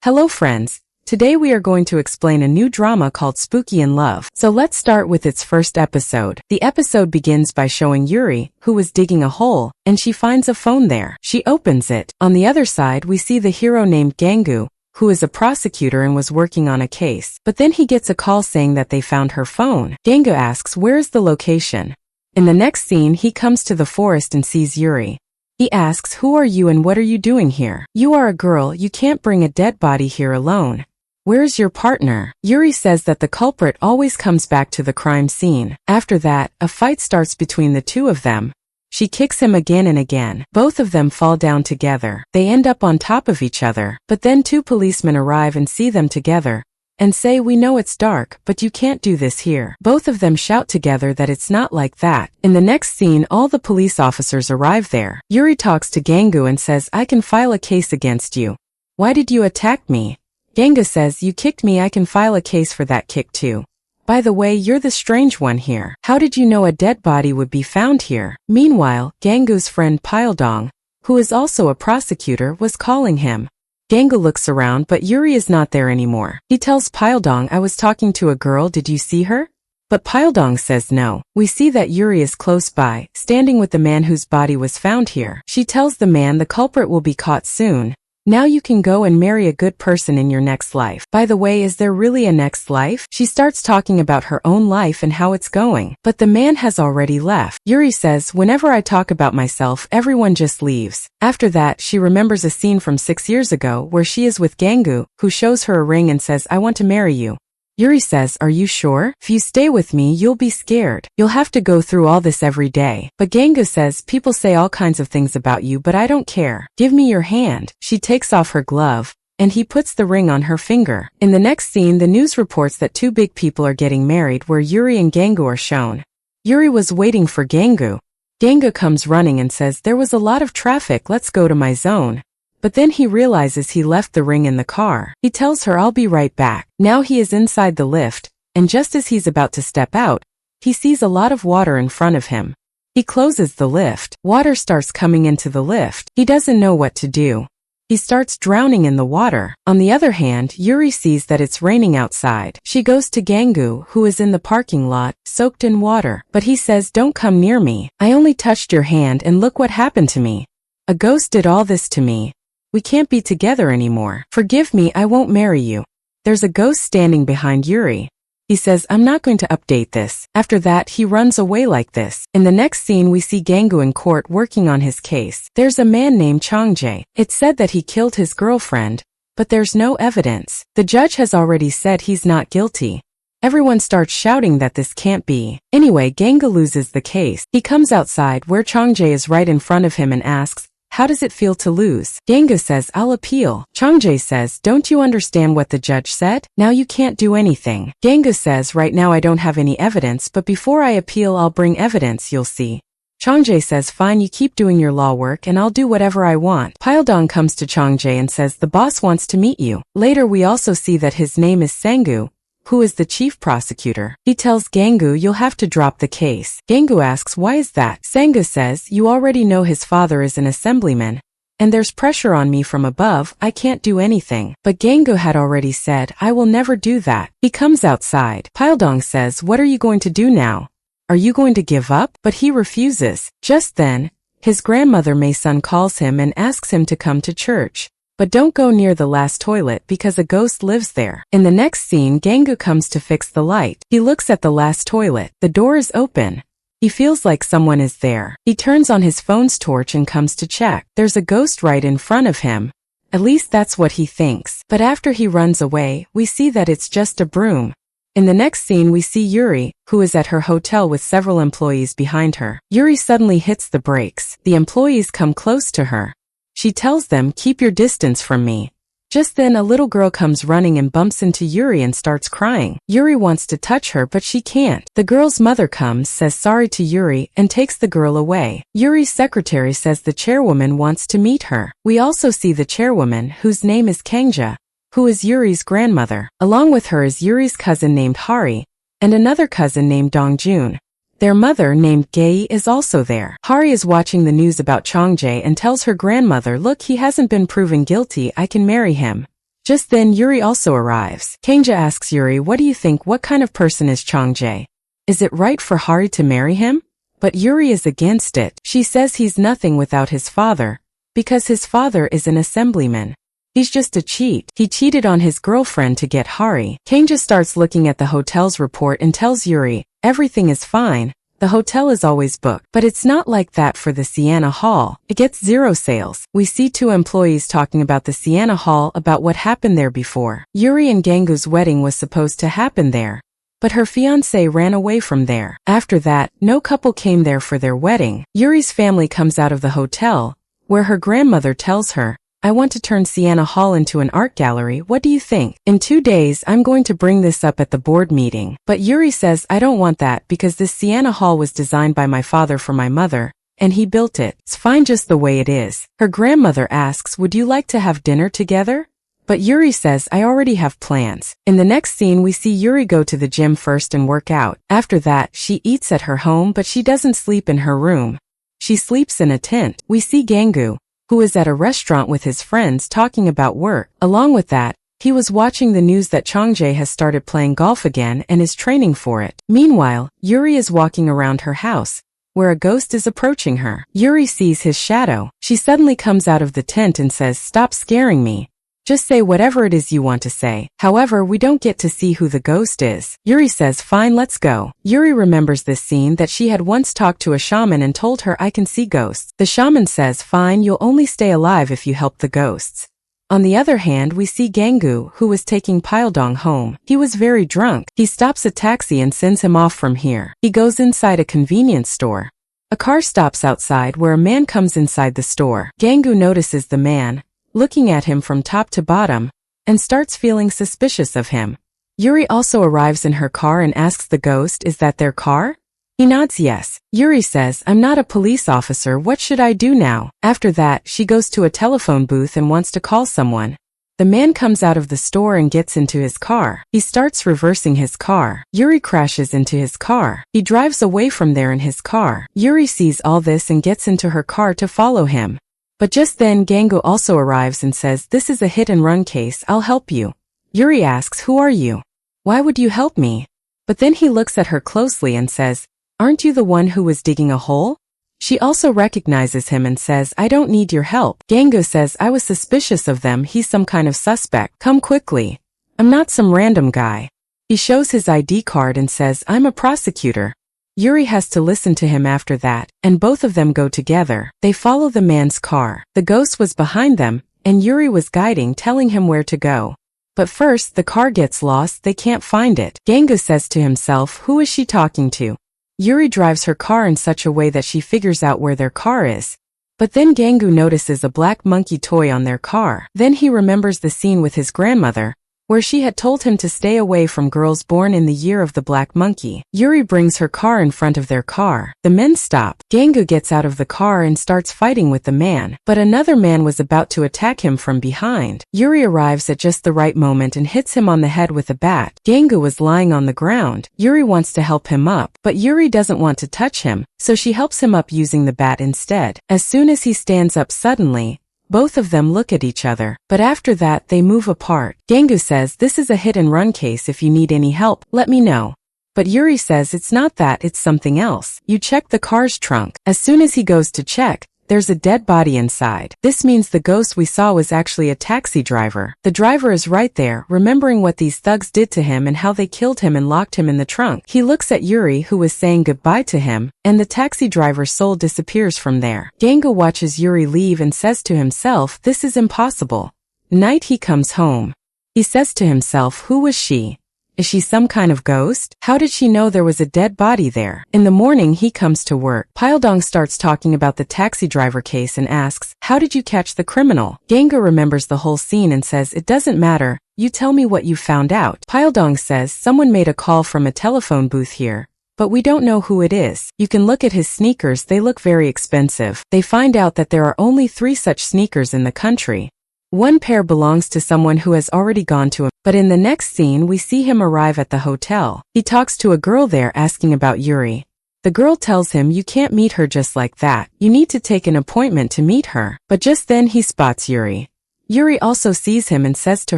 Hello friends, today we are going to explain a new drama called Spooky in Love. So let's start with its first episode. The episode begins by showing Yuri, who is digging a hole, and she finds a phone there. She opens it. On the other side we see the hero named Gangu, who is a prosecutor and was working on a case. But then he gets a call saying that they found her phone. Gangu asks where is the location. In the next scene he comes to the forest and sees Yuri. He asks, who are you and what are you doing here? You are a girl, you can't bring a dead body here alone. Where's your partner? Yuri says that the culprit always comes back to the crime scene. After that, a fight starts between the two of them. She kicks him again and again. Both of them fall down together. They end up on top of each other. But then two policemen arrive and see them together and say, we know it's dark, but you can't do this here. Both of them shout together that it's not like that. In the next scene, all the police officers arrive there. Yuri talks to Gangu and says, I can file a case against you. Why did you attack me? Gangu says, you kicked me, I can file a case for that kick too. By the way, you're the strange one here. How did you know a dead body would be found here? Meanwhile, Gangu's friend Pyledong, who is also a prosecutor, was calling him. Gangu looks around but Yuri is not there anymore. He tells Pyledong, I was talking to a girl, did you see her? But Pyledong says no. We see that Yuri is close by, standing with the man whose body was found here. She tells the man the culprit will be caught soon. Now you can go and marry a good person in your next life. By the way, is there really a next life? She starts talking about her own life and how it's going. But the man has already left. Yuri says, whenever I talk about myself, everyone just leaves. After that, she remembers a scene from 6 years ago where she is with Gangu, who shows her a ring and says, I want to marry you. Yuri says, are you sure? If you stay with me, you'll be scared. You'll have to go through all this every day. But Gangu says, people say all kinds of things about you, but I don't care. Give me your hand. She takes off her glove, and he puts the ring on her finger. In the next scene, the news reports that two big people are getting married where Yuri and Gangu are shown. Yuri was waiting for Gangu. Gangu comes running and says, there was a lot of traffic, let's go to my zone. But then he realizes he left the ring in the car. He tells her, I'll be right back. Now he is inside the lift, and just as he's about to step out, he sees a lot of water in front of him. He closes the lift. Water starts coming into the lift. He doesn't know what to do. He starts drowning in the water. On the other hand, Yuri sees that it's raining outside. She goes to Gangu, who is in the parking lot, soaked in water. But he says, don't come near me. I only touched your hand and look what happened to me. A ghost did all this to me. We can't be together anymore. Forgive me, I won't marry you. There's a ghost standing behind Yuri. He says, I'm not going to update this. After that, he runs away like this. In the next scene, we see Gangu in court working on his case. There's a man named Changjae. It's said that he killed his girlfriend, but there's no evidence. The judge has already said he's not guilty. Everyone starts shouting that this can't be. Anyway, Gangu loses the case. He comes outside where Changjae is right in front of him and asks, how does it feel to lose? Gangu says, I'll appeal. Changjae says, don't you understand what the judge said? Now you can't do anything. Gangu says, right now I don't have any evidence, but before I appeal I'll bring evidence, you'll see. Changjae says, fine, you keep doing your law work and I'll do whatever I want. Pyledong comes to Changjae and says, the boss wants to meet you. Later we also see that his name is Sangu, who is the chief prosecutor. He tells Gangu, you'll have to drop the case. Gangu asks, why is that? Sangu says, you already know his father is an assemblyman, and there's pressure on me from above, I can't do anything. But Gangu had already said, I will never do that. He comes outside. Pyledong says, what are you going to do now? Are you going to give up? But he refuses. Just then, his grandmother Mei-sun calls him and asks him to come to church. But don't go near the last toilet because a ghost lives there. In the next scene, Gangu comes to fix the light. He looks at the last toilet. The door is open. He feels like someone is there. He turns on his phone's torch and comes to check. There's a ghost right in front of him. At least that's what he thinks. But after he runs away, we see that it's just a broom. In the next scene, we see Yuri, who is at her hotel with several employees behind her. Yuri suddenly hits the brakes. The employees come close to her. She tells them, keep your distance from me. Just then a little girl comes running and bumps into Yuri and starts crying. Yuri wants to touch her but she can't. The girl's mother comes, says sorry to Yuri, and takes the girl away. Yuri's secretary says the chairwoman wants to meet her. We also see the chairwoman, whose name is Kangja, who is Yuri's grandmother. Along with her is Yuri's cousin named Hari, and another cousin named Dongjun. Their mother, named Gei, is also there. Hari is watching the news about Changjae and tells her grandmother, look, he hasn't been proven guilty, I can marry him. Just then Yuri also arrives. Kangja asks Yuri, what do you think, what kind of person is Changjae? Is it right for Hari to marry him? But Yuri is against it. She says he's nothing without his father, because his father is an assemblyman. He's just a cheat. He cheated on his girlfriend to get Hari. Kangja starts looking at the hotel's report and tells Yuri, everything is fine. The hotel is always booked. But it's not like that for the Sienna Hall. It gets 0 sales. We see 2 employees talking about the Sienna Hall, about what happened there before. Yuri and Gangu's wedding was supposed to happen there, but her fiancé ran away from there. After that, no couple came there for their wedding. Yuri's family comes out of the hotel, where her grandmother tells her, I want to turn Sienna Hall into an art gallery, what do you think? In 2 days, I'm going to bring this up at the board meeting. But Yuri says, I don't want that because this Sienna Hall was designed by my father for my mother, and he built it. It's fine just the way it is. Her grandmother asks, would you like to have dinner together? But Yuri says, I already have plans. In the next scene, we see Yuri go to the gym first and work out. After that, she eats at her home, but she doesn't sleep in her room. She sleeps in a tent. We see Gangu, who is at a restaurant with his friends talking about work. Along with that, he was watching the news that Changjae has started playing golf again and is training for it. Meanwhile, Yuri is walking around her house, where a ghost is approaching her. Yuri sees his shadow. She suddenly comes out of the tent and says, stop scaring me. Just say whatever it is you want to say. However, we don't get to see who the ghost is. Yuri says, fine, let's go. Yuri remembers this scene that she had once talked to a shaman and told her, I can see ghosts. The shaman says, fine, you'll only stay alive if you help the ghosts. On the other hand, we see Gangu, who was taking Pyeongdong home. He was very drunk. He stops a taxi and sends him off from here. He goes inside a convenience store. A car stops outside where a man comes inside the store. Gangu notices the man, looking at him from top to bottom, and starts feeling suspicious of him. Yuri also arrives in her car and asks the ghost, is that their car? He nods yes. Yuri says, I'm not a police officer, what should I do now? After that, she goes to a telephone booth and wants to call someone. The man comes out of the store and gets into his car. He starts reversing his car. Yuri crashes into his car. He drives away from there in his car. Yuri sees all this and gets into her car to follow him. But just then Gangu also arrives and says, this is a hit-and-run case, I'll help you. Yuri asks, who are you? Why would you help me? But then he looks at her closely and says, aren't you the one who was digging a hole? She also recognizes him and says, I don't need your help. Gangu says, I was suspicious of them, he's some kind of suspect. Come quickly. I'm not some random guy. He shows his ID card and says, I'm a prosecutor. Yuri has to listen to him after that, and both of them go together. They follow the man's car. The ghost was behind them, and Yuri was guiding, telling him where to go. But first, the car gets lost, they can't find it. Gangu says to himself, who is she talking to? Yuri drives her car in such a way that she figures out where their car is. But then Gangu notices a black monkey toy on their car. Then he remembers the scene with his grandmother, where she had told him to stay away from girls born in the year of the black monkey. Yuri brings her car in front of their car. The men stop. Gangu gets out of the car and starts fighting with the man, but another man was about to attack him from behind. Yuri arrives at just the right moment and hits him on the head with a bat. Gangu was lying on the ground. Yuri wants to help him up, but Yuri doesn't want to touch him, so she helps him up using the bat instead. As soon as he stands up suddenly, both of them look at each other, but after that they move apart. Gangu says, this is a hit-and-run case, if you need any help, let me know. But Yuri says it's not that, it's something else. You check the car's trunk. As soon as he goes to check, there's a dead body inside. This means the ghost we saw was actually a taxi driver. The driver is right there, remembering what these thugs did to him and how they killed him and locked him in the trunk. He looks at Yuri, who was saying goodbye to him, and the taxi driver's soul disappears from there. Gangu watches Yuri leave and says to himself, this is impossible. Night he comes home. He says to himself, who was she? Is she some kind of ghost? How did she know there was a dead body there? In the morning he comes to work. Pyeongdong starts talking about the taxi driver case and asks, how did you catch the criminal? Gangu remembers the whole scene and says, it doesn't matter, you tell me what you found out. Pyeongdong says, someone made a call from a telephone booth here, but we don't know who it is. You can look at his sneakers, they look very expensive. They find out that there are only 3 such sneakers in the country. One pair belongs to someone who has already gone to him, but in the next scene we see him arrive at the hotel. He talks to a girl there asking about Yuri. The girl tells him you can't meet her just like that, you need to take an appointment to meet her. But just then he spots Yuri. Yuri also sees him and says to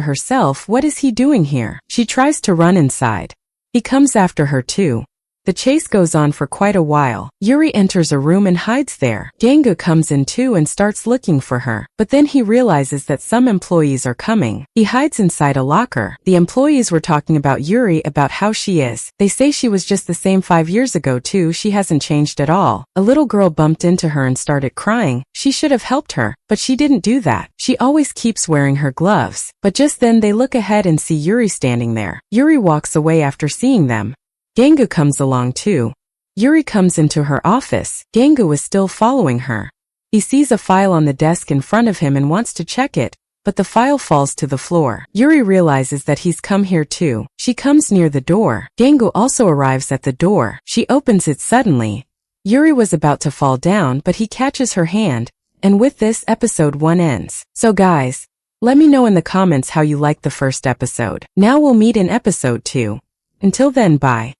herself, what is he doing here? She tries to run inside. He comes after her too. The chase goes on for quite a while. Yuri enters a room and hides there. Gangu comes in too and starts looking for her. But then he realizes that some employees are coming. He hides inside a locker. The employees were talking about Yuri, about how she is. They say she was just the same 5 years ago too, she hasn't changed at all. A little girl bumped into her and started crying. She should have helped her, but she didn't do that. She always keeps wearing her gloves. But just then they look ahead and see Yuri standing there. Yuri walks away after seeing them. Gangu comes along too. Yuri comes into her office. Gangu is still following her. He sees a file on the desk in front of him and wants to check it, but the file falls to the floor. Yuri realizes that he's come here too. She comes near the door. Gangu also arrives at the door. She opens it suddenly. Yuri was about to fall down, but he catches her hand, and with this, episode 1 ends. So guys, let me know in the comments how you liked the first episode. Now we'll meet in episode 2. Until then, bye.